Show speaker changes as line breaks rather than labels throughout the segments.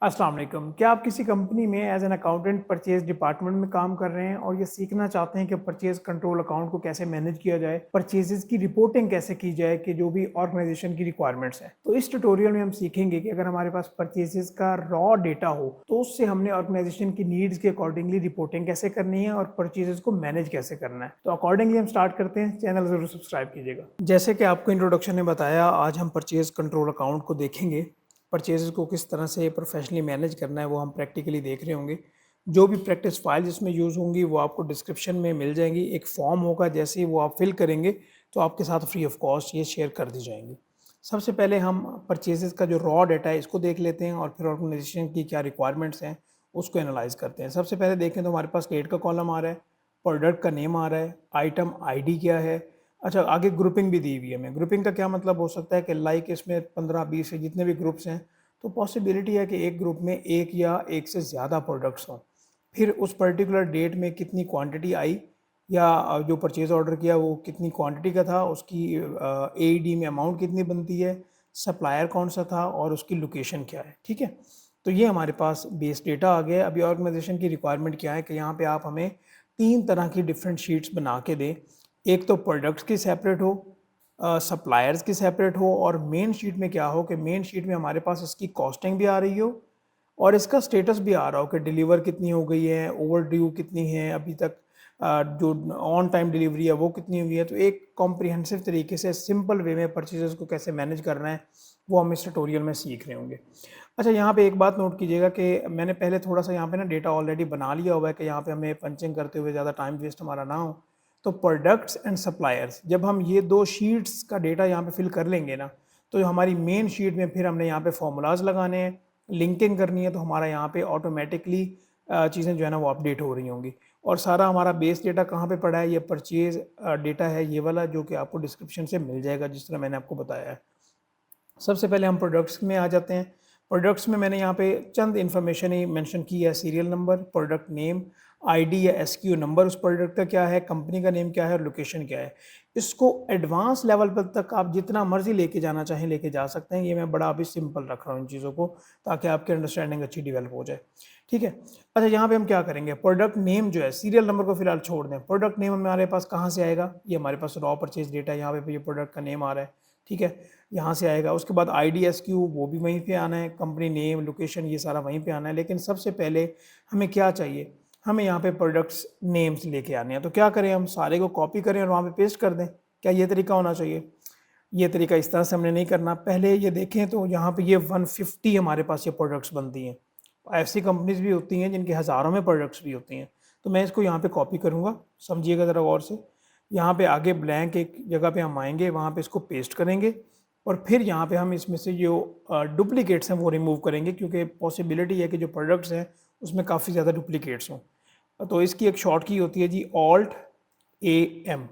अस्सलाम वालेकुम। क्या आप किसी कंपनी में as an accountant purchase department में काम कर रहे हैं और ये सीखना चाहते हैं कि परचेज कंट्रोल अकाउंट को कैसे मैनेज किया जाए, परचेजेस की रिपोर्टिंग कैसे की जाए कि जो भी ऑर्गेनाइजेशन की रिक्वायरमेंट्स हैं। तो इस ट्यूटोरियल में हम सीखेंगे कि अगर हमारे पास परचेजेस का रॉ डेटा हो तो उससे हमने ऑर्गेनाइजेशन की नीड्स के अकॉर्डिंगली रिपोर्टिंग कैसे करनी है और परचेजेस को मैनेज कैसे करना है। तो अकॉर्डिंगली हम स्टार्ट करते हैं। चैनल जरूर सब्सक्राइब कीजिएगा। जैसे कि आपको इंट्रोडक्शन ने बताया, आज हम परचेज कंट्रोल अकाउंट को देखेंगे। परचेज़ को किस तरह से प्रोफेशनली मैनेज करना है वो हम प्रैक्टिकली देख रहे होंगे। जो भी प्रैक्टिस फाइल इसमें यूज़ होंगी वो आपको डिस्क्रिप्शन में मिल जाएंगी। एक फॉर्म होगा, जैसे ही वो आप फिल करेंगे तो आपके साथ फ्री ऑफ कॉस्ट ये शेयर कर दी जाएंगी। सबसे पहले हम परचेजेस का जो रॉ डाटा है इसको देख लेते हैं और फिर ऑर्गेनाइजेशन की क्या रिक्वायरमेंट्स हैं उसको एनालाइज करते हैं। सबसे पहले देखें तो हमारे पास डेट का कॉलम आ रहा है, प्रोडक्ट का नेम आ रहा है, आइटम आईडी क्या है। अच्छा, आगे ग्रुपिंग भी दी हुई है। हमें ग्रुपिंग का क्या मतलब हो सकता है कि लाइक इसमें 15-20 जितने भी ग्रुप्स हैं तो पॉसिबिलिटी है कि एक ग्रुप में एक या एक से ज़्यादा प्रोडक्ट्स हों। फिर उस पर्टिकुलर डेट में कितनी क्वांटिटी आई या जो परचेज़ ऑर्डर किया वो कितनी क्वांटिटी का था, उसकी एईडी में अमाउंट कितनी बनती है, सप्लायर कौन सा था और उसकी लोकेशन क्या है। ठीक है, तो ये हमारे पास बेस डेटा आ गया। अभी ऑर्गेनाइजेशन की रिक्वायरमेंट क्या है कि यहाँ पे आप हमें 3 तरह की डिफरेंट शीट्स बना के दें। एक तो प्रोडक्ट्स की सेपरेट हो, सप्लायर्स की सेपरेट हो और मेन शीट में क्या हो कि मेन शीट में हमारे पास इसकी कॉस्टिंग भी आ रही हो और इसका स्टेटस भी आ रहा हो कि डिलीवर कितनी हो गई है, ओवर ड्यू कितनी है, अभी तक जो ऑन टाइम डिलीवरी है वो कितनी हुई है। तो एक कॉम्प्रिहेंसिव तरीके से सिंपल वे में परचेजेस को कैसे मैनेज करना है वो हम इस ट्यूटोरियल में सीख रहे होंगे। अच्छा, यहाँ पे एक बात नोट कीजिएगा कि मैंने पहले थोड़ा सा यहाँ पे ना डेटा ऑलरेडी बना लिया हुआ है कि यहाँ पे हमें पंचिंग करते हुए ज़्यादा टाइम वेस्ट हमारा ना हो। तो प्रोडक्ट्स एंड सप्लायर्स, जब हम ये दो शीट्स का डेटा यहाँ पे फिल कर लेंगे ना, तो हमारी मेन शीट में फिर हमने यहाँ पे फॉर्मूलाज लगाने हैं, लिंकिंग करनी है, तो हमारा यहाँ पे ऑटोमेटिकली चीज़ें जो है ना वो अपडेट हो रही होंगी। और सारा हमारा बेस डेटा कहाँ पे पड़ा है, ये परचेज डेटा है ये वाला, जो कि आपको डिस्क्रिप्शन से मिल जाएगा जिस तरह मैंने आपको बताया है। सबसे पहले हम प्रोडक्ट्स में आ जाते हैं। प्रोडक्ट्स में मैंने यहाँ पे चंद इन्फॉर्मेशन ही मेंशन की है। Serial number, product name, ID या एसक्यू नंबर उस प्रोडक्ट का क्या है, कंपनी का नेम क्या है और लोकेशन क्या है। इसको एडवांस लेवल पर तक आप जितना मर्जी लेके जाना चाहें लेके जा सकते हैं। ये मैं बड़ा अभी सिंपल रख रहा हूँ इन चीज़ों को, ताकि आपकी अंडरस्टैंडिंग अच्छी डेवलप हो जाए। ठीक है। अच्छा, यहाँ पे हम क्या करेंगे, प्रोडक्ट नेम जो है, सीरियल नंबर को फिलहाल छोड़ दें। प्रोडक्ट नेम हमारे पास कहाँ से आएगा, ये हमारे पास रॉ परचेज डेटा है, यहाँ पे ये प्रोडक्ट का नेम आ रहा है। ठीक है, यहाँ से आएगा। उसके बाद आई एस क्यू वो भी वहीं पे आना है, कंपनी नेम, लोकेशन ये सारा वहीं पे आना है। लेकिन सबसे पहले हमें क्या चाहिए, हमें यहाँ पे प्रोडक्ट्स नेम्स लेके आने हैं। तो क्या करें, हम सारे को कॉपी करें और वहाँ पे पेस्ट कर दें। क्या ये तरीका होना चाहिए? ये तरीका इस तरह से हमने नहीं करना। पहले ये देखें तो यहाँ पे ये 150 हमारे पास ये प्रोडक्ट्स बनती हैं। ऐसी कंपनीज भी होती हैं जिनके हज़ारों में प्रोडक्ट्स भी होती हैं। तो मैं इसको यहाँ पे कॉपी करूँगा, समझिएगा ज़रा गौर से। यहाँ पे आगे ब्लैंक एक जगह पे हम आएंगे, वहाँ पे इसको पेस्ट करेंगे और फिर यहाँ पे हम इसमें से जो डुप्लीकेट्स हैं वो रिमूव करेंगे, क्योंकि पॉसिबिलिटी है कि जो प्रोडक्ट्स हैं उसमें काफ़ी ज़्यादा डुप्लीकेट्स हों। तो इसकी एक शॉर्ट की होती है जी, ऑल्ट ए एम।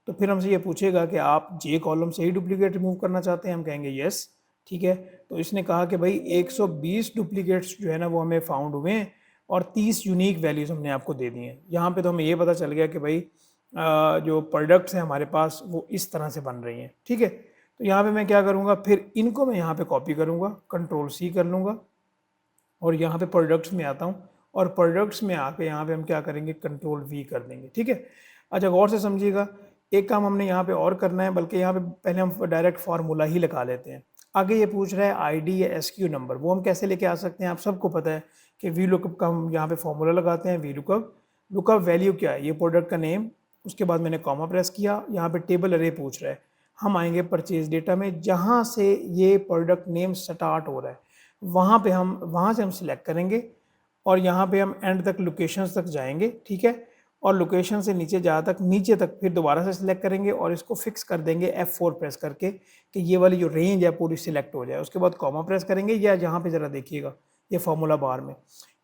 तो फिर हमसे ये पूछेगा कि आप जे कॉलम से ही डुप्लीकेट रिमूव करना चाहते हैं, हम कहेंगे यस। ठीक है, तो इसने कहा कि भाई 120 डुप्लीकेट्स जो है ना वो हमें फाउंड हुए हैं और 30 यूनिक वैल्यूज़ हमने आपको दे दी हैं। यहाँ पे तो हमें ये पता चल गया कि भाई जो प्रोडक्ट्स हैं हमारे पास वो इस तरह से बन रही हैं। ठीक है, तो यहाँ पे मैं क्या करूँगा, फिर इनको मैं यहाँ पे कॉपी करूँगा, कंट्रोल सी कर लूँगा और यहाँ पे प्रोडक्ट्स में आता हूँ और प्रोडक्ट्स में आके यहाँ पे हम क्या करेंगे, कंट्रोल वी कर देंगे। ठीक है। अच्छा, गौर से समझिएगा, एक काम हमने यहाँ पे और करना है, बल्कि यहाँ पे पहले हम डायरेक्ट फार्मूला ही लगा लेते हैं। आगे ये पूछ रहा है आईडी या एसक्यू नंबर, वो हम कैसे लेके आ सकते हैं, आप सबको पता है कि वी लुकअप का हम यहाँ पे फॉर्मूला लगाते हैं। वी लुकअप, लुकअप वैल्यू क्या है, ये प्रोडक्ट का नेम, उसके बाद मैंने कॉमा प्रेस किया, यहाँ पे टेबल अरे पूछ रहा है। हम आएंगे परचेज डेटा में, जहाँ से ये प्रोडक्ट नेम स्टार्ट हो रहा है वहाँ से हम सिलेक्ट करेंगे और यहाँ पे हम एंड तक लोकेशंस तक जाएंगे। ठीक है, और लोकेशन से नीचे तक फिर दोबारा से सिलेक्ट करेंगे और इसको फिक्स कर देंगे F4 प्रेस करके कि ये वाली जो रेंज है पूरी सिलेक्ट हो जाए। उसके बाद कॉमा प्रेस करेंगे, या यहाँ पे ज़रा देखिएगा ये फार्मूला बार में।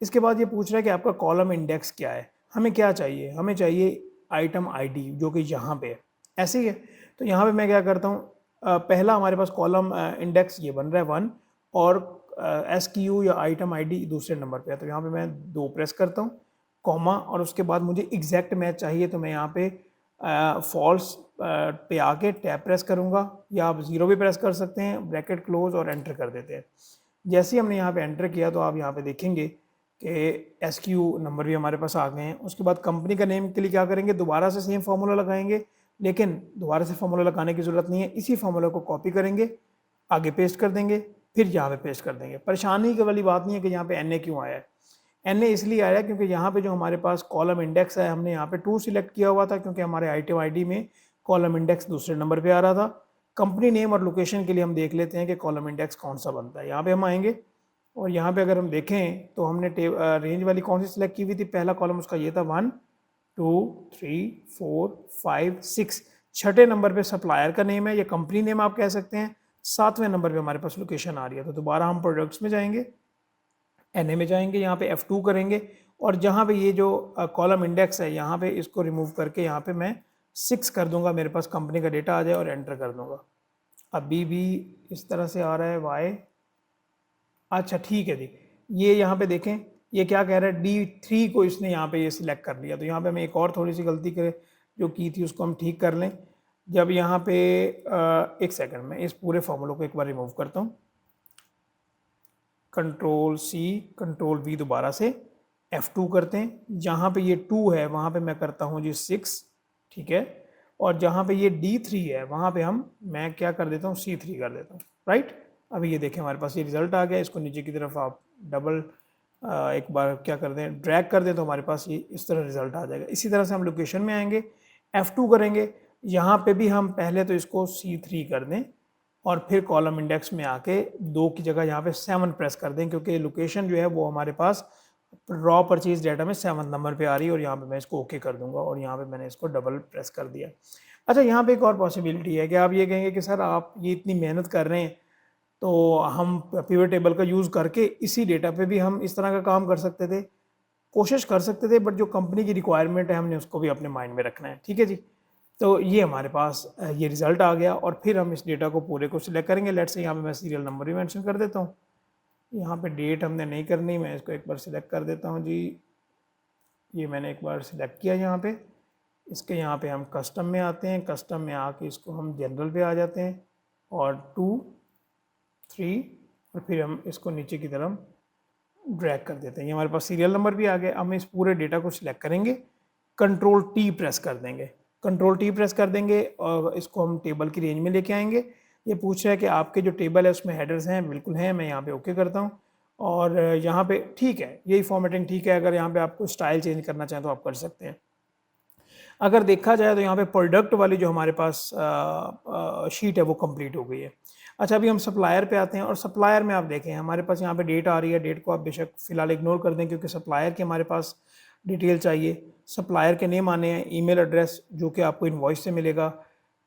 इसके बाद ये पूछ रहा है कि आपका कॉलम इंडेक्स क्या है। हमें क्या चाहिए, हमें चाहिए आइटम आईडी, जो कि यहाँ पे है। ऐसे ही है, तो यहाँ पे मैं क्या करता हूँ, पहला हमारे पास कॉलम इंडेक्स ये बन रहा है 1 और एस क्यू या आइटम आईडी दूसरे नंबर पे है। तो यहाँ पे मैं 2 प्रेस करता हूँ, कॉमा, और उसके बाद मुझे एग्जैक्ट मैच चाहिए तो मैं यहाँ पे फॉल्स पे आके टैब प्रेस करूँगा, या आप 0 भी प्रेस कर सकते हैं, ब्रैकेट क्लोज और एंटर कर देते हैं। जैसे ही हमने यहाँ पे एंटर किया तो आप यहाँ पे देखेंगे कि SKU नंबर भी हमारे पास आ गए हैं। उसके बाद कंपनी का नेम के लिए क्या करेंगे, दोबारा से सेम फार्मूला लगाएंगे, लेकिन दोबारा से फार्मूला लगाने की ज़रूरत नहीं है, इसी फार्मूला को कॉपी करेंगे, आगे पेस्ट कर देंगे, फिर यहाँ पे पेस्ट कर देंगे। परेशानी की वाली बात नहीं है कि यहाँ पे NA क्यों आया है। NA इसलिए आया क्योंकि यहाँ पे जो हमारे पास कॉलम इंडेक्स है, हमने यहाँ पे 2 सिलेक्ट किया हुआ था क्योंकि हमारे आइटम ID में कॉलम इंडेक्स दूसरे नंबर पे आ रहा था। कंपनी नेम और लोकेशन के लिए हम देख लेते हैं कि कॉलम इंडेक्स कौन सा बनता है। यहाँ पे हम आएंगे और यहाँ पे अगर हम देखें तो हमने रेंज वाली कौन सी सिलेक्ट की हुई थी, पहला कॉलम उसका ये था 1 2 3 4 5 6। छठे नंबर पे सप्लायर का नेम है या कंपनी नेम आप कह सकते हैं। सातवें नंबर पे हमारे पास लोकेशन आ रही है। तो दोबारा हम प्रोडक्ट्स में जाएंगे, NA में जाएंगे, यहाँ पे F2 करेंगे और जहाँ पे ये जो कॉलम इंडेक्स है यहाँ पे इसको रिमूव करके यहाँ पे मैं 6 कर दूंगा, मेरे पास कंपनी का डेटा आ जाए और एंटर कर दूंगा। अभी भी इस तरह से आ रहा है वाई। अच्छा ठीक है जी, ये यहाँ पे देखें ये क्या कह रहा है, D3 को इसने यहाँ पे ये सिलेक्ट कर लिया। तो यहाँ पे हमें एक और थोड़ी सी गलती करे जो की थी उसको हम ठीक कर लें। जब यहाँ पे एक सेकंड में इस पूरे फॉर्मूले को एक बार रिमूव करता हूँ, Ctrl+C Ctrl+V दोबारा से F2 करते हैं। जहाँ पे ये 2 है वहाँ पे मैं करता हूँ जी 6, ठीक है। और जहाँ पे ये D3 है वहाँ पे मैं क्या कर देता हूँ, C3 कर देता हूँ, राइट। अभी ये देखें हमारे पास ये रिजल्ट आ गया। इसको नीचे की तरफ आप डबल एक बार क्या कर दें, ड्रैग कर दें तो हमारे पास ये इस तरह रिजल्ट आ जाएगा। इसी तरह से हम लोकेशन में आएंगे, F2 करेंगे, यहाँ पे भी हम पहले तो इसको C3 कर दें और फिर कॉलम इंडेक्स में आके 2 की जगह यहाँ पे 7 प्रेस कर दें क्योंकि लोकेशन जो है वो हमारे पास रॉ परचेज डेटा में 7 नंबर पे आ रही है। और यहाँ पे मैं इसको ओके कर दूंगा और यहाँ पे मैंने इसको डबल प्रेस कर दिया। अच्छा, यहाँ पे एक और पॉसिबिलिटी है कि आप ये कहेंगे कि सर आप ये इतनी मेहनत कर रहे हैं तो हम पिवट टेबल का यूज़ करके इसी डेटा पे भी हम इस तरह का काम कर सकते थे, कोशिश कर सकते थे, बट जो कंपनी की रिक्वायरमेंट है हमने उसको भी अपने माइंड में रखना है, ठीक है जी। तो ये हमारे पास ये रिजल्ट आ गया और फिर हम इस डेटा को पूरे को सिलेक्ट करेंगे। लेट्स से यहाँ पे मैं सीरियल नंबर भी मेंशन कर देता हूँ। यहाँ पे डेट हमने नहीं करनी, मैं इसको एक बार सिलेक्ट कर देता हूँ जी। ये मैंने एक बार सिलेक्ट किया यहाँ पे। इसके यहाँ पे हम कस्टम में आते हैं, कस्टम में आके इसको हम जनरल पे आ जाते हैं और 2 3 और फिर हम इसको नीचे की तरफ ड्रैग कर देते हैं। ये हमारे पास सीरियल नंबर भी आ गया। हम इस पूरे डेटा को सिलेक्ट करेंगे, Ctrl+T प्रेस कर देंगे, Ctrl+T प्रेस कर देंगे और इसको हम टेबल की रेंज में लेके आएंगे। ये पूछ रहा है कि आपके जो टेबल है उसमें हेडर्स हैं, बिल्कुल हैं, मैं यहाँ पे ओके करता हूँ और यहाँ पे ठीक है, यही फॉर्मेटिंग ठीक है। अगर यहाँ पे आपको स्टाइल चेंज करना चाहें तो आप कर सकते हैं। अगर देखा जाए तो यहाँ पे प्रोडक्ट वाली जो हमारे पास शीट है वो कंप्लीट हो गई है। अच्छा, अभी हम सप्लायर पे आते हैं और सप्लायर में आप देखें हमारे पास यहाँ पे डेट आ रही है। डेट को आप बेशक फ़िलहाल इग्नोर कर दें क्योंकि सप्लायर के हमारे पास डिटेल चाहिए। सप्लायर के नेम आने हैं, ईमेल एड्रेस जो कि आपको इनवॉइस से मिलेगा,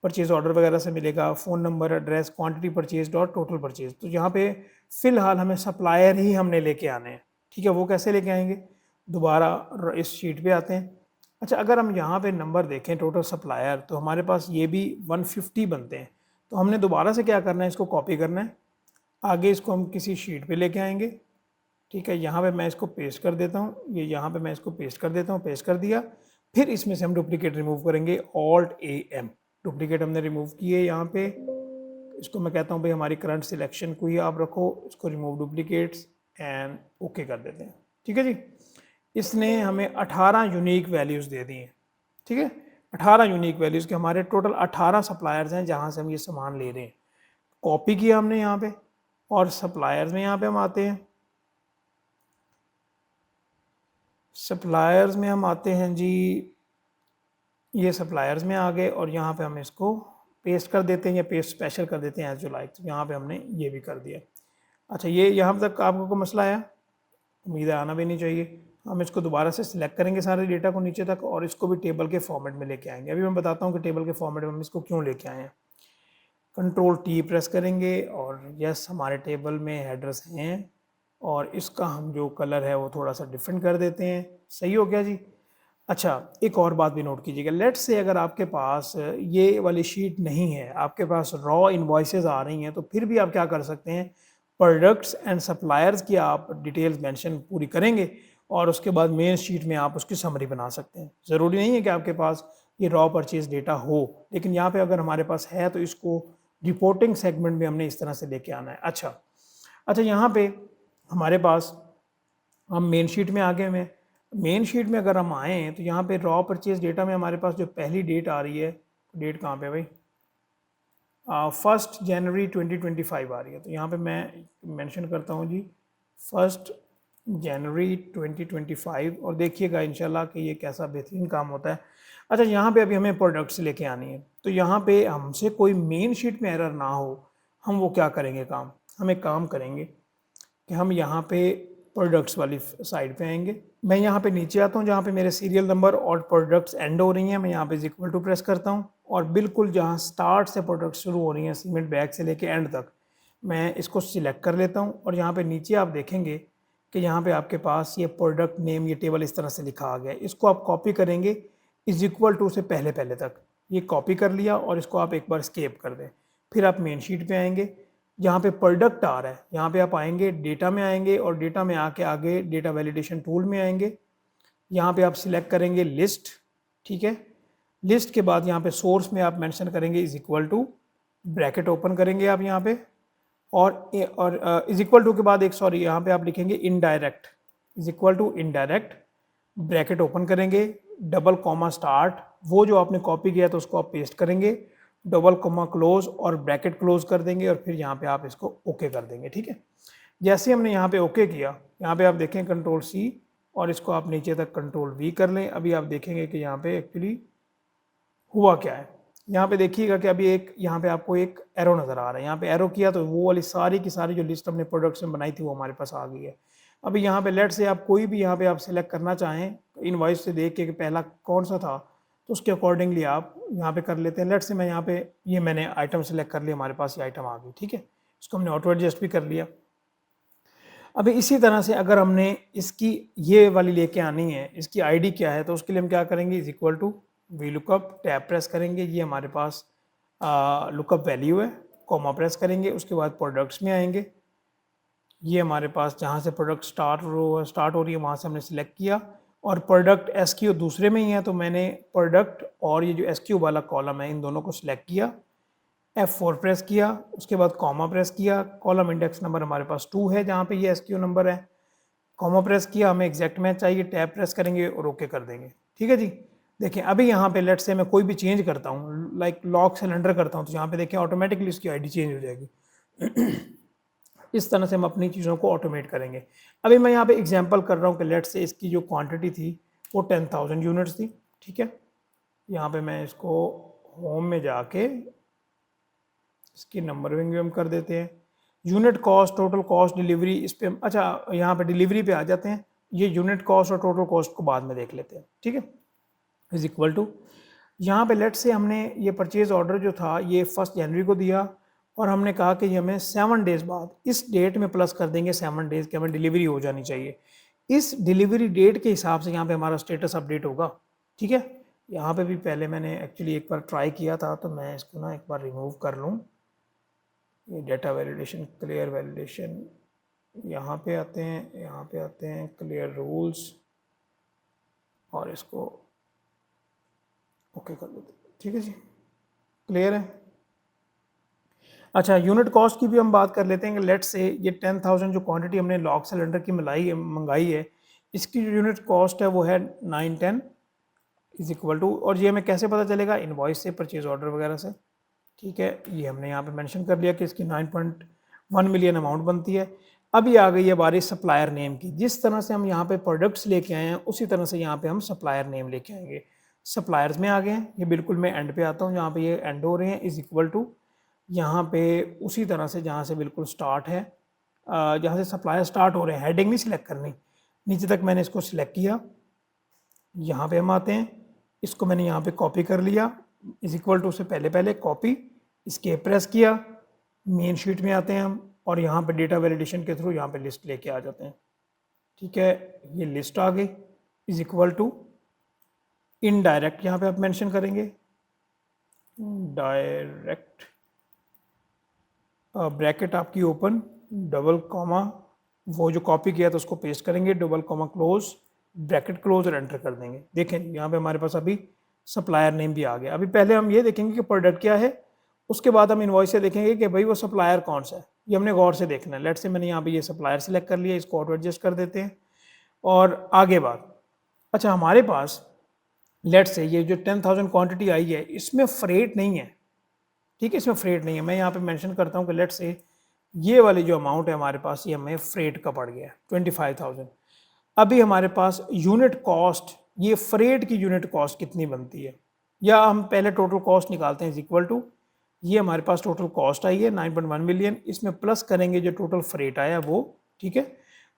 परचेज ऑर्डर वगैरह से मिलेगा, phone number, address, quantity purchase और टोटल परचेज। तो यहाँ पे फ़िलहाल हमें सप्लायर ही हमने लेके आने हैं, ठीक है। वो कैसे लेके आएंगे, दोबारा इस शीट पे आते हैं। अच्छा, अगर हम यहाँ पे नंबर देखें टोटल सप्लायर तो हमारे पास ये भी 150 बनते हैं। तो हमने दोबारा से क्या करना है, इसको कॉपी करना है, आगे इसको हम किसी शीट पे लेके आएंगे, ठीक है। यहाँ पे मैं इसको पेस्ट कर देता हूँ, ये यहाँ पे मैं इसको पेस्ट कर देता हूँ, पेस्ट कर दिया। फिर इसमें से हम डुप्लीकेट रिमूव करेंगे, Alt+AM, डुप्लीकेट हमने रिमूव किए। यहाँ पे इसको मैं कहता हूँ भाई हमारी करंट सिलेक्शन को ही आप रखो, इसको रिमूव डुप्लीकेट्स एंड ओके कर देते हैं, ठीक है जी। इसने हमें 18 यूनिक वैल्यूज़ दे दी हैं, ठीक है। 18 यूनिक वैल्यूज़ के हमारे टोटल 18 सप्लायर्स हैं जहाँ से हम ये सामान ले रहे हैं। कॉपी किया हमने यहाँ पे और सप्लायर्स में यहाँ पे हम आते हैं। सप्लायर्स में हम आते हैं जी, ये सप्लायर्स में आ गए और यहाँ पे हम इसको पेस्ट कर देते हैं या पेस्ट स्पेशल कर देते हैं एज यू लाइक। तो यहाँ पे हमने ये भी कर दिया। अच्छा, ये यहाँ तक आपको कोई मसला आया, उम्मीद है आना भी नहीं चाहिए। हम इसको दोबारा से सिलेक्ट करेंगे सारे डेटा को नीचे तक और इसको भी टेबल के फॉर्मेट में लेके आएंगे। अभी मैं बताता हूँ कि टेबल के फॉर्मेट में हम इसको क्यों लेके आए हैं। Ctrl+T प्रेस करेंगे और यस, हमारे टेबल में हेडर्स हैं और इसका हम जो कलर है वो थोड़ा सा डिफरेंट कर देते हैं। सही हो गया जी। अच्छा, एक और बात भी नोट कीजिएगा, लेट्स से अगर आपके पास ये वाली शीट नहीं है, आपके पास रॉ इनवॉइसेस आ रही हैं, तो फिर भी आप क्या कर सकते हैं, प्रोडक्ट्स एंड सप्लायर्स की आप डिटेल्स मेंशन पूरी करेंगे और उसके बाद मेन शीट में आप उसकी समरी बना सकते हैं। ज़रूरी नहीं है कि आपके पास ये रॉ परचेज डेटा हो, लेकिन यहाँ पे अगर हमारे पास है तो इसको रिपोर्टिंग सेगमेंट में हमने इस तरह से लेके आना है। अच्छा, अच्छा, यहाँ पे हमारे पास हम मेन शीट में आ गए हुए हैं। मेन शीट में अगर हम आए तो यहाँ पे रॉ परचेज डेटा में हमारे पास जो पहली डेट आ रही है, डेट कहाँ पे भाई, 1 जनवरी 2025 आ रही है। तो यहाँ पे मैं मेंशन करता हूँ जी 1 जनवरी 2025, और देखिएगा इंशाल्लाह कि ये कैसा बेहतरीन काम होता है। अच्छा, यहाँ पे अभी हमें प्रोडक्ट्स लेके आनी है, तो यहाँ पे हमसे कोई मेन शीट में एरर ना हो, हम वो क्या करेंगे काम, हम एक काम करेंगे कि हम यहाँ पे प्रोडक्ट्स वाली साइड पे आएंगे। मैं यहाँ पे नीचे आता हूँ जहाँ पे मेरे सीरियल नंबर और प्रोडक्ट्स एंड हो रही हैं, मैं यहाँ पे इक्वल टू प्रेस करता हूँ, और बिल्कुल जहाँ स्टार्ट से प्रोडक्ट शुरू हो रही हैं सीमेंट बैग से लेके एंड तक, मैं इसको सिलेक्ट कर लेता हूँ। और यहाँ पे नीचे आप देखेंगे कि यहाँ पे आपके पास ये प्रोडक्ट नेम, ये टेबल इस तरह से लिखा आ गया है। इसको आप कॉपी करेंगे इक्वल टू से पहले पहले तक, ये कॉपी कर लिया और इसको आप एक बार स्केप कर दें। फिर आप मेन शीट पे आएंगे, जहाँ पे प्रोडक्ट आ रहा है यहाँ पे आप आएंगे, डेटा में आएंगे, और डेटा में आके आगे डेटा वैलिडेशन टूल में आएंगे। यहाँ पे आप सिलेक्ट करेंगे लिस्ट, ठीक है। लिस्ट के बाद यहाँ पे सोर्स में आप मेंशन करेंगे इक्वल टू, ब्रैकेट ओपन करेंगे आप यहाँ पे, और इक्वल टू के बाद एक, सॉरी, यहाँ पे आप लिखेंगे indirect, equal to indirect, bracket open करेंगे, डबल कॉमा स्टार्ट, वो जो आपने कॉपी किया तो उसको आप पेस्ट करेंगे, डबल कॉमा क्लोज और ब्रैकेट क्लोज कर देंगे, और फिर यहाँ पे आप इसको ओके कर देंगे, ठीक है। जैसे हमने यहाँ पे ओके किया, यहाँ पे आप देखें कंट्रोल सी, और इसको आप नीचे तक कंट्रोल वी कर लें। अभी आप देखेंगे कि यहाँ पे एक्चुअली हुआ क्या है। यहाँ पे देखिएगा कि अभी एक यहाँ पे आपको एक एरो नज़र आ रहा है, यहाँ पे एरो किया तो वो वाली सारी की सारी जो लिस्ट हमने प्रोडक्ट्स में बनाई थी वो हमारे पास आ गई है। अभी यहाँ पे लेट से आप कोई भी यहाँ पे आप सिलेक्ट करना चाहें इनवॉइस से देख के कि पहला कौन सा था, तो उसके अकॉर्डिंगली आप यहाँ पे कर लेते हैं। लेट से मैं यहाँ पे ये मैंने आइटम सेलेक्ट कर लिया, हमारे पास ये आइटम आ गई, ठीक है। इसको हमने ऑटो एडजस्ट भी कर लिया। अभी इसी तरह से अगर हमने इसकी ये वाली लेके आनी है, इसकी आईडी क्या है, तो उसके लिए हम क्या करेंगे equal to V lookup, tab press करेंगे, ये हमारे पास लुकअप वैल्यू है, कॉमा प्रेस करेंगे, उसके बाद प्रोडक्ट्स में आएंगे, ये हमारे पास जहाँ से प्रोडक्ट स्टार्ट हो रही है वहाँ से हमने सिलेक्ट किया, और प्रोडक्ट एसक्यू दूसरे में ही है, तो मैंने प्रोडक्ट और ये जो एसक्यू वाला कॉलम है इन दोनों को सिलेक्ट किया, F4 प्रेस किया, उसके बाद कॉमा प्रेस किया, कॉलम इंडेक्स नंबर हमारे पास 2 है जहाँ पे ये एसक्यू नंबर है, कॉमा प्रेस किया, हमें एग्जैक्ट मैच चाहिए, टैब प्रेस करेंगे और ओके कर देंगे, ठीक है जी। देखिए अभी यहाँ पे लेट से मैं कोई भी चेंज करता हूँ, लाइक लॉक सिलेंडर करता हूँ, तो यहाँ पे देखिए ऑटोमेटिकली इसकी आईडी चेंज हो जाएगी। इस तरह से हम अपनी चीज़ों को ऑटोमेट करेंगे। अभी मैं यहाँ पे एग्जांपल कर रहा हूँ कि लेट से इसकी जो क्वांटिटी थी वो 10,000 यूनिट्स थी, ठीक है। यहाँ पे मैं इसको होम में जाके इसकी नंबरिंग भी हम कर देते हैं, unit cost, total cost, delivery, इस पे अच्छा यहाँ पे डिलीवरी पे आ जाते हैं, ये यूनिट कॉस्ट और टोटल कॉस्ट को बाद में देख लेते हैं, ठीक है। इज इक्वल टू, यहाँ पे लेट से हमने ये परचेज ऑर्डर जो था ये 1 जनवरी को दिया, और हमने कहा कि ये हमें 7 डेज बाद इस डेट में प्लस कर देंगे 7 डेज की हमें डिलीवरी हो जानी चाहिए। इस डिलीवरी डेट के हिसाब से यहाँ पे हमारा स्टेटस अपडेट होगा, ठीक है। यहाँ पे भी पहले मैंने एक्चुअली एक बार ट्राई किया था, तो मैं इसको ना एक बार रिमूव कर लूँ, ये डेटा वैलिडेशन, क्लियर वैलिडेशन, यहाँ पे आते हैं, यहाँ पे आते हैं क्लियर रूल्स, और इसको ओके कर देते हैं, ठीक है जी, क्लियर है। अच्छा, यूनिट कॉस्ट की भी हम बात कर लेते हैं कि लेट से ये 10,000 जो क्वांटिटी हमने लॉक सिलेंडर की मंगाई है, इसकी जो यूनिट कॉस्ट है वो है 910 इज इक्वल टू, और ये हमें कैसे पता चलेगा, इनवॉइस से, परचेज ऑर्डर वगैरह से, ठीक है। ये हमने यहाँ पे मेंशन कर लिया कि इसकी 9.1 मिलियन अमाउंट बनती है। अभी आ गई है बारी सप्लायर नेम की। जिस तरह से हम यहाँ पे प्रोडक्ट्स लेके आए हैं उसी तरह से यहाँ पे हम सप्लायर नेम लेके आएंगे। सप्लायर्स में आ गए हैं, ये बिल्कुल मैं एंड पे आता हूँ, जहाँ पे ये एंड हो रहे हैं इज इक्वल टू, यहाँ पे उसी तरह से जहाँ से बिल्कुल स्टार्ट है, जहाँ से सप्लायर स्टार्ट हो रहे हैं, हेडिंग नहीं सिलेक्ट करनी, नीचे तक मैंने इसको सिलेक्ट किया, यहाँ पे हम आते हैं, इसको मैंने यहाँ पे कॉपी कर लिया, इज इक्वल टू से पहले पहले कॉपी, इसके प्रेस किया, मेन शीट में आते हैं हम, और यहाँ पे डेटा वैलिडेशन के थ्रू यहाँ पे लिस्ट लेके आ जाते हैं, ठीक है। ये लिस्ट आ गई, इज इक्वल टू इनडायरेक्ट, यहाँ पे आप मेंशन करेंगे डायरेक्ट, ब्रैकेट आपकी ओपन, डबल कॉमा, वो जो कॉपी किया था उसको पेस्ट करेंगे, double comma close, bracket close, और एंटर कर देंगे। देखें यहाँ पे हमारे पास अभी सप्लायर नेम भी आ गया। अभी पहले हम ये देखेंगे कि प्रोडक्ट क्या है, उसके बाद हम इनवॉइस से देखेंगे कि भाई वो सप्लायर कौन सा है। ये हमने गौर से देखना है। लेट से मैंने यहाँ पे ये सप्लायर सेलेक्ट कर लिया, इसको ऑटो एडजस्ट कर देते हैं और आगे बात। अच्छा, हमारे पास लेट से ये जो 10,000 क्वांटिटी आई है इसमें फ्रेट नहीं है, ठीक है, इसमें फ्रेट नहीं है। मैं यहाँ पे मेंशन करता हूँ कि लेट से ये वाली जो अमाउंट है हमारे पास ये हमें फ्रेट का पड़ गया 25,000। अभी हमारे पास यूनिट कॉस्ट, ये फ्रेट की यूनिट कॉस्ट कितनी बनती है, या हम पहले टोटल कॉस्ट निकालते हैं, इज इक्वल टू ये हमारे पास टोटल कॉस्ट आई है 9.1 मिलियन, इसमें प्लस करेंगे जो टोटल फ्रेट आया वो, ठीक है,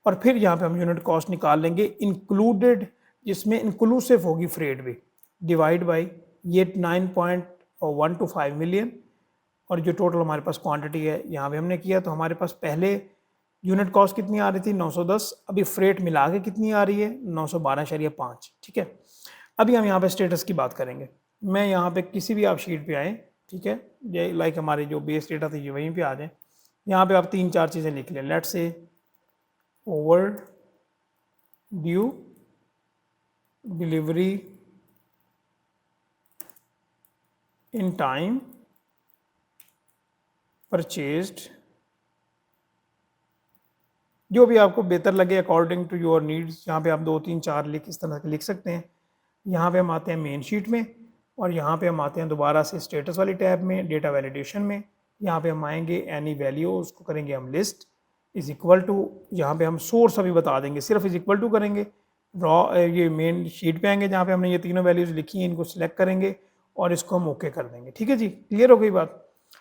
और फिर यहाँ पे हम यूनिट कॉस्ट निकाल लेंगे इंक्लूडेड, जिसमें इंक्लूसिव होगी फ्रेट भी, डिवाइड बाई ये 9.125 मिलियन, और जो टोटल हमारे पास क्वांटिटी है यहाँ पे हमने किया, तो हमारे पास पहले यूनिट कॉस्ट कितनी आ रही थी 910, अभी फ्रेट मिला के कितनी आ रही है 912.5, ठीक है। अभी हम यहाँ पे स्टेटस की बात करेंगे। मैं यहाँ पे किसी भी आप शीट पे आए, ठीक है, ये लाइक हमारे जो बेस डेटा थी ये वहीं पे आ जाए। यहाँ पे आप 3-4 चीज़ें लिख लें। Let's say over due delivery in time purchased, जो भी आपको बेहतर लगे अकॉर्डिंग टू योर नीड्स। यहाँ पे आप 2-3-4 लिख इस तरह से लिख सकते हैं। यहाँ पे हम आते हैं मेन शीट में, और यहाँ पे हम आते हैं दोबारा से स्टेटस वाली टैब में, डेटा वैलिडेशन में। यहाँ पे हम आएंगे एनी वैल्यू, उसको करेंगे हम लिस्ट, इज इक्वल टू, यहाँ पे हम सोर्स अभी बता देंगे, सिर्फ इज इक्वल टू करेंगे। रॉ ये मेन शीट पे आएंगे जहाँ पे हमने ये तीनों वैल्यूज लिखी हैं, इनको सिलेक्ट करेंगे और इसको हम ओके कर देंगे। ठीक है जी, क्लियर हो गई बात।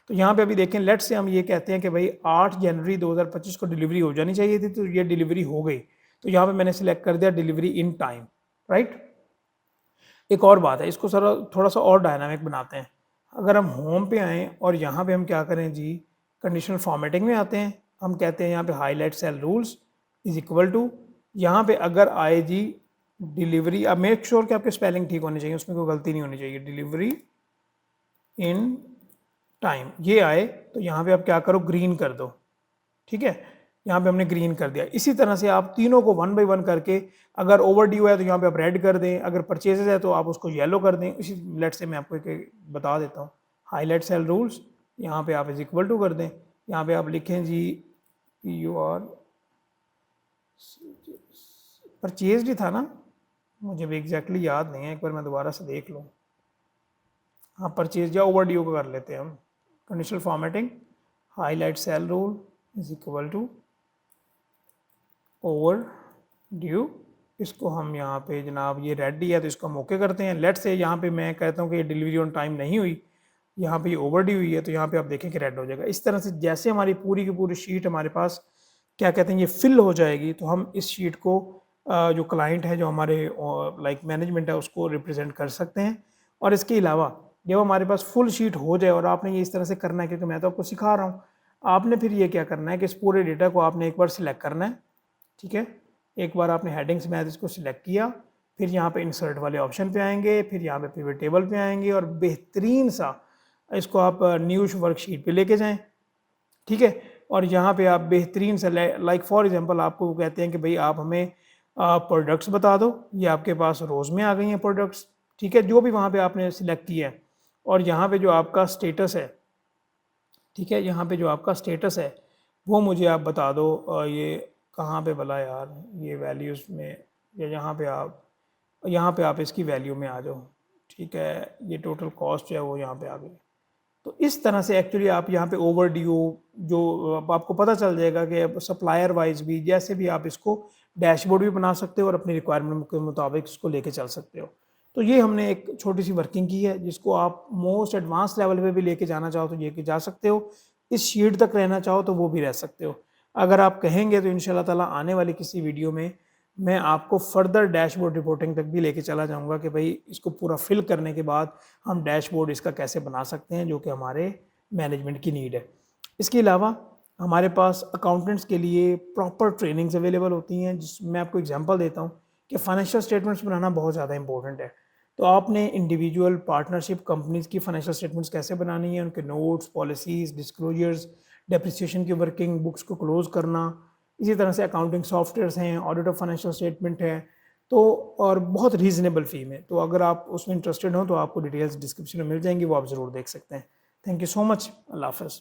तो यहाँ पे अभी देखें, लेट से हम ये कहते हैं कि भाई 8 जनवरी 2025 को डिलीवरी हो जानी चाहिए थी, तो ये डिलीवरी हो गई। तो यहाँ पे मैंने सिलेक्ट कर दिया डिलीवरी इन टाइम, राइट। एक और बात है, इसको सर थोड़ा सा और डायनामिक बनाते हैं। अगर हम होम पे आएँ और यहाँ पे हम क्या करें जी, कंडीशनल फॉर्मेटिंग में आते हैं, हम कहते हैं यहाँ पे highlight cell rules is equal to, यहाँ पे अगर आए जी डिलीवरी, अब मेक श्योर कि आपके स्पेलिंग ठीक होनी चाहिए, उसमें कोई गलती नहीं होनी चाहिए, डिलीवरी इन टाइम ये आए, तो यहाँ पे आप क्या करो, ग्रीन कर दो। ठीक है, यहाँ पे हमने ग्रीन कर दिया। इसी तरह से आप तीनों को 1 बाय 1 करके, अगर ओवर ड्यू है तो यहाँ पे आप रेड कर दें, अगर परचेजेस है तो आप उसको येलो कर दें। इसी लेट से मैं आपको एक बता देता हूँ, हाईलाइट सेल रूल्स, यहाँ पे आप इज इक्वल टू कर दें, यहाँ पे आप लिखें जी यू आर परचेज ही था ना, मुझे भी एग्जैक्टली याद नहीं है, एक बार मैं दोबारा से देख लूँ। हाँ, परचेज या ओवर ड्यू को कर लेते हैं हम। Conditional formatting, highlight cell rule is equal to overdue, इसको हम यहाँ पे जनाब ये रेड है तो इसको हम ओके करते हैं। लेट से यहाँ पे मैं कहता हूँ कि ये डिलीवरी ऑन टाइम नहीं हुई, यहाँ पे ये ओवर ड्यू हुई है, तो यहाँ पे आप देखें कि रेड हो जाएगा। इस तरह से जैसे हमारी पूरी की पूरी शीट हमारे पास क्या कहते हैं ये फिल हो जाएगी, तो हम इस शीट को जो क्लाइंट है, जो हमारे लाइक मैनेजमेंट है, उसको रिप्रेजेंट कर सकते हैं। और इसके अलावा जब हमारे पास फुल शीट हो जाए, और आपने ये इस तरह से करना है, क्योंकि मैं तो आपको सिखा रहा हूँ, आपने फिर ये क्या करना है कि इस पूरे डेटा को आपने एक बार सिलेक्ट करना है। ठीक है, एक बार आपने हेडिंग्स में इसको सिलेक्ट किया, फिर यहाँ पे इंसर्ट वाले ऑप्शन पे आएंगे, फिर यहाँ पे पिवट टेबल पे आएंगे, और बेहतरीन सा इसको आप न्यू वर्कशीट पे लेके जाएं। ठीक है, और यहाँ पे आप बेहतरीन सा लाइक फॉर एग्जांपल आपको वो कहते हैं कि भाई आप हमें प्रोडक्ट्स बता दो, ये आपके पास रोज़ में आ गई हैं प्रोडक्ट्स। ठीक है, जो भी वहाँ पे आपने सिलेक्ट किया है, और यहाँ पे जो आपका स्टेटस है, ठीक है, यहाँ पे जो आपका स्टेटस है वो मुझे आप बता दो, ये कहाँ पे भला यार, ये वैल्यूज़ में, या यहाँ पे आप इसकी वैल्यू में आ जाओ। ठीक है, ये टोटल कॉस्ट जो है वो यहाँ पे आ गई। तो इस तरह से एक्चुअली आप यहाँ पे ओवर ड्यू, जो आपको पता चल जाएगा कि सप्लायर वाइज भी, जैसे भी आप इसको डैशबोर्ड भी बना सकते हो और अपनी रिक्वायरमेंट के मुताबिक इसको लेके चल सकते हो। तो ये हमने एक छोटी सी वर्किंग की है, जिसको आप मोस्ट एडवांस लेवल पे भी लेके जाना चाहो तो लेके जा सकते हो, इस शीट तक रहना चाहो तो वो भी रह सकते हो। अगर आप कहेंगे तो इंशाल्लाह ताला आने वाली किसी वीडियो में मैं आपको फर्दर डैशबोर्ड रिपोर्टिंग तक भी लेके चला जाऊंगा कि भाई इसको पूरा फिल करने के बाद हम डैशबोर्ड इसका कैसे बना सकते हैं, जो कि हमारे मैनेजमेंट की नीड है। इसके अलावा हमारे पास अकाउंटेंट्स के लिए प्रॉपर ट्रेनिंग्स अवेलेबल होती हैं, जिसमें आपको एग्जांपल देता हूँ कि फाइनेंशियल स्टेटमेंट्स बनाना बहुत ज़्यादा इंपॉर्टेंट है। तो आपने इंडिविजुअल, पार्टनरशिप, कंपनीज की फाइनेंशियल स्टेटमेंट्स कैसे बनानी है, उनके नोट्स, पॉलिसीज़, डिस्क्लोजर्स, डेप्रिसिएशन की वर्किंग, बुक्स को क्लोज करना, इसी तरह से अकाउंटिंग सॉफ्टवेयर्स हैं, ऑडिट ऑफ फाइनेंशियल स्टेटमेंट है, तो और बहुत रीज़नेबल फ़ी में। तो अगर आप उसमें इंटरेस्टेड हो तो आपको डिटेल्स डिस्क्रिप्शन में मिल जाएंगी, वो आप ज़रूर देख सकते हैं। थैंक यू सो मच, अल्लाह हाफ़िज़।